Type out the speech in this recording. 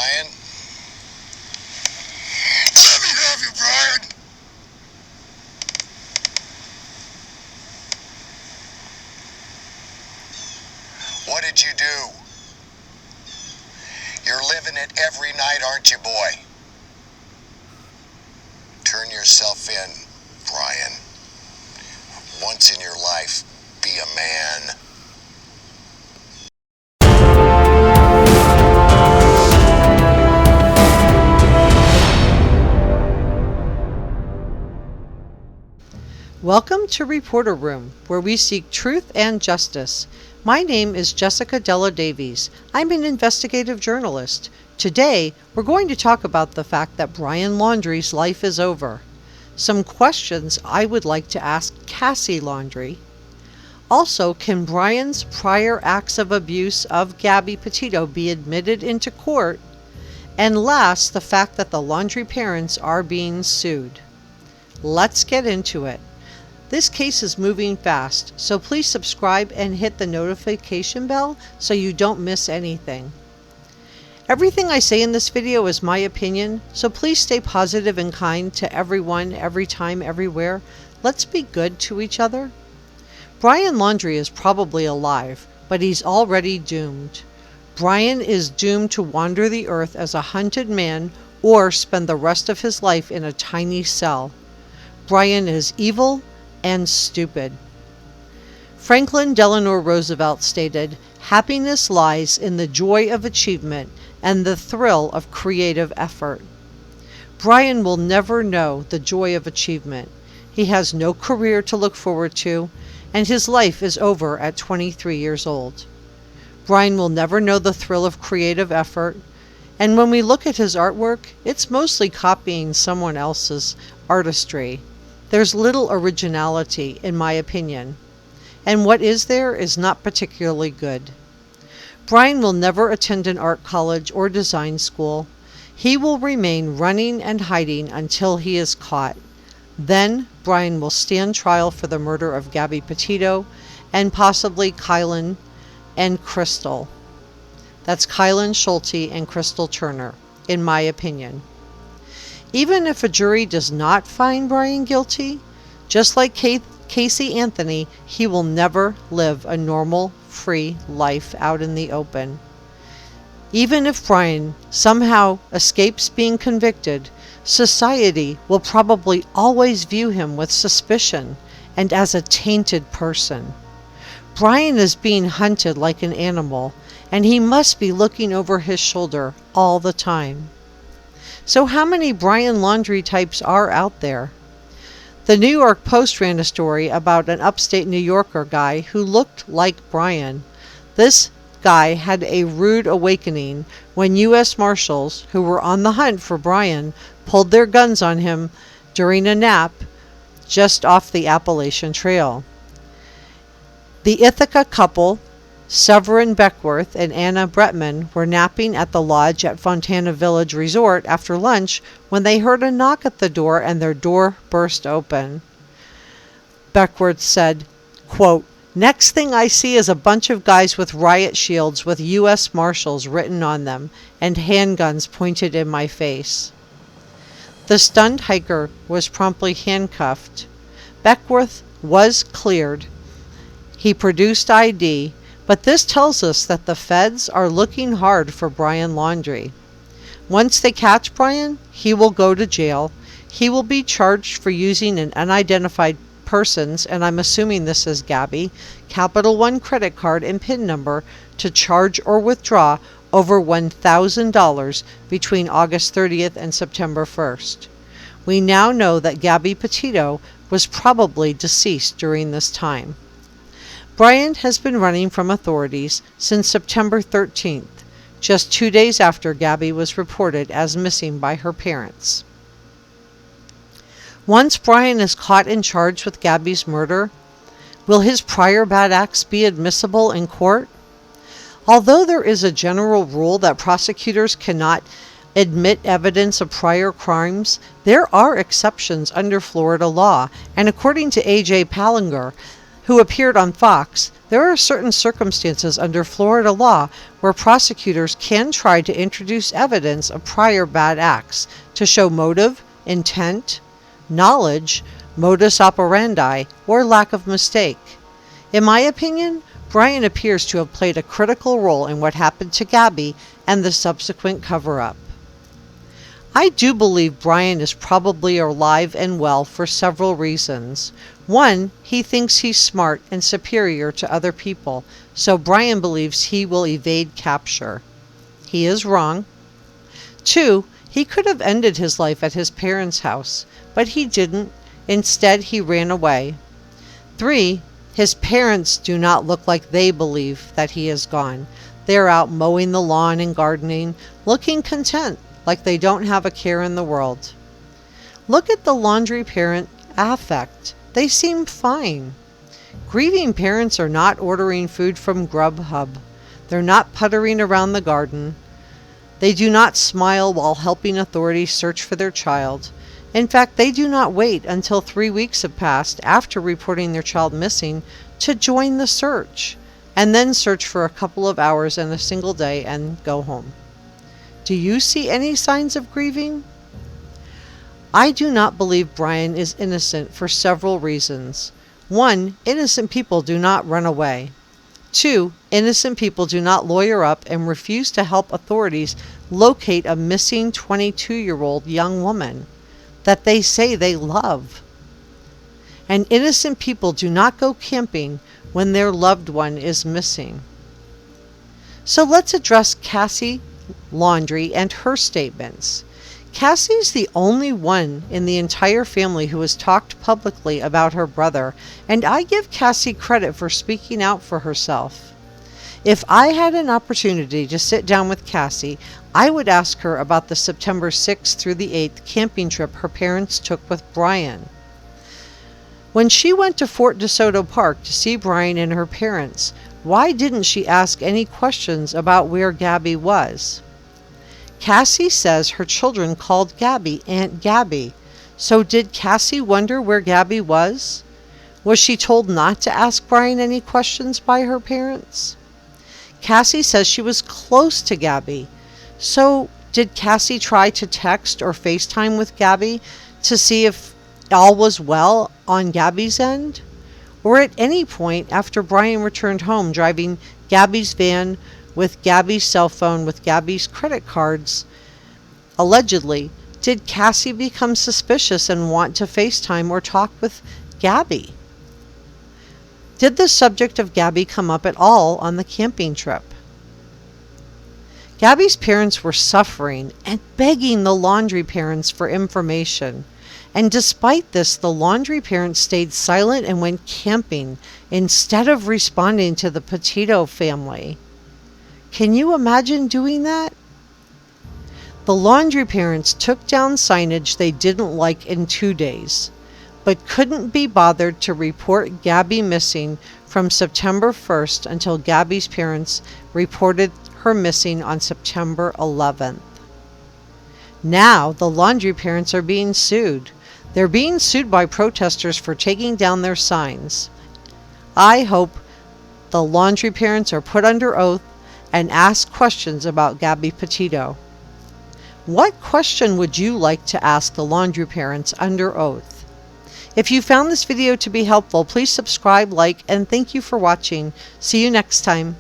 Brian? Let me have you, Brian! What did you do? You're living it every night, aren't you, boy? Turn yourself in, Brian. Once in your life, be a man. Welcome to Reporter Room, where we seek truth and justice. My name is Jessica Della Davies. I'm an investigative journalist. Today, we're going to talk about the fact that Brian Laundrie's life is over. Some questions I would like to ask Cassie Laundrie. Also, can Brian's prior acts of abuse of Gabby Petito be admitted into court? And last, the fact that the Laundrie parents are being sued. Let's get into it. This case is moving fast, so please subscribe and hit the notification bell so you don't miss anything. Everything I say in this video is my opinion, so please stay positive and kind to everyone, every time, everywhere. Let's be good to each other. Brian Laundrie is probably alive, but he's already doomed. Brian is doomed to wander the earth as a hunted man or spend the rest of his life in a tiny cell. Brian is evil and stupid. Franklin Delano Roosevelt stated, "Happiness lies in the joy of achievement and the thrill of creative effort." Brian will never know the joy of achievement. He has no career to look forward to, and his life is over at 23 years old. Brian will never know the thrill of creative effort, and when we look at his artwork, it's mostly copying someone else's artistry. There's little originality, in my opinion, and what is there is not particularly good. Brian will never attend an art college or design school. He will remain running and hiding until he is caught. Then Brian will stand trial for the murder of Gabby Petito and possibly Kylen and Crystal. That's Kylen, SCHULTE, and Crystal Turner, in my opinion. Even if a jury does not find Brian guilty, just like Casey Anthony, he will never live a normal, free life out in the open. Even if Brian somehow escapes being convicted, society will probably always view him with suspicion and as a tainted person. Brian is being hunted like an animal, and he must be looking over his shoulder all the time. So how many Brian Laundrie types are out there? The New York Post ran a story about an upstate New Yorker guy who looked like Brian. This guy had a rude awakening when U.S. Marshals, who were on the hunt for Brian, pulled their guns on him during a nap just off the Appalachian Trail. The Ithaca couple, Severin Beckworth and Anna Bretman, were napping at the lodge at Fontana Village Resort after lunch when they heard a knock at the door and their door burst open. Beckworth said, quote, "Next thing I see is a bunch of guys with riot shields with U.S. Marshals written on them and handguns pointed in my face." The stunned hiker was promptly handcuffed. Beckworth was cleared. He produced ID, but this tells us that the feds are looking hard for Brian Laundrie. Once they catch Brian, he will go to jail. He will be charged for using an unidentified person's, and I'm assuming this is Gabby, Capital One credit card and PIN number to charge or withdraw over $1,000 between August 30th and September 1st. We now know that Gabby Petito was probably deceased during this time. Brian has been running from authorities since September 13th, just 2 days after Gabby was reported as missing by her parents. Once Brian is caught and charged with Gabby's murder, will his prior bad acts be admissible in court? Although there is a general rule that prosecutors cannot admit evidence of prior crimes, there are exceptions under Florida law, and according to A.J. Pallinger, who appeared on Fox, There are certain circumstances under Florida law where prosecutors can try to introduce evidence of prior bad acts to show motive, intent, knowledge, modus operandi, or lack of mistake. In my opinion, Brian appears to have played a critical role in what happened to Gabby and the subsequent cover-up. I do believe Brian is probably alive and well for several reasons. One, he thinks he's smart and superior to other people, so Brian believes he will evade capture. He is wrong. Two, he could have ended his life at his parents' house, but he didn't. Instead, he ran away. Three, his parents do not look like they believe that he is gone. They're out mowing the lawn and gardening, looking content, like they don't have a care in the world. Look at the Laundrie parent affect. They seem fine. Grieving parents are not ordering food from Grubhub. They're not puttering around the garden. They do not smile while helping authorities search for their child. In fact, they do not wait until 3 weeks have passed after reporting their child missing to join the search, and then search for a couple of hours and a single day and go home. Do you see any signs of grieving? I do not believe Brian is innocent for several reasons. One, innocent people do not run away. Two, innocent people do not lawyer up and refuse to help authorities locate a missing 22-year-old young woman that they say they love. And innocent people do not go camping when their loved one is missing. So let's address Cassie Laundrie and her statements. Cassie's the only one in the entire family who has talked publicly about her brother, and I give Cassie credit for speaking out for herself. If I had an opportunity to sit down with Cassie, I would ask her about the September 6th through the 8th camping trip her parents took with Brian. When she went to Fort DeSoto Park to see Brian and her parents, why didn't she ask any questions about where Gabby was? Cassie says her children called Gabby Aunt Gabby. So did Cassie wonder where Gabby was? Was she told not to ask Brian any questions by her parents? Cassie says she was close to Gabby. So did Cassie try to text or FaceTime with Gabby to see if all was well on Gabby's end? Or at any point after Brian returned home driving Gabby's van with Gabby's cell phone with Gabby's credit cards, allegedly, did Cassie become suspicious and want to FaceTime or talk with Gabby? Did the subject of Gabby come up at all on the camping trip? Gabby's parents were suffering and begging the Laundrie parents for information. And despite this, the Laundrie parents stayed silent and went camping instead of responding to the Petito family. Can you imagine doing that? The Laundrie parents took down signage they didn't like in 2 days, but couldn't be bothered to report Gabby missing from September 1st until Gabby's parents reported her missing on September 11th. Now the Laundrie parents are being sued. They're being sued by protesters for taking down their signs. I hope the Laundrie parents are put under oath and asked questions about Gabby Petito. What question would you like to ask the Laundrie parents under oath? If you found this video to be helpful, please subscribe, like, and thank you for watching. See you next time.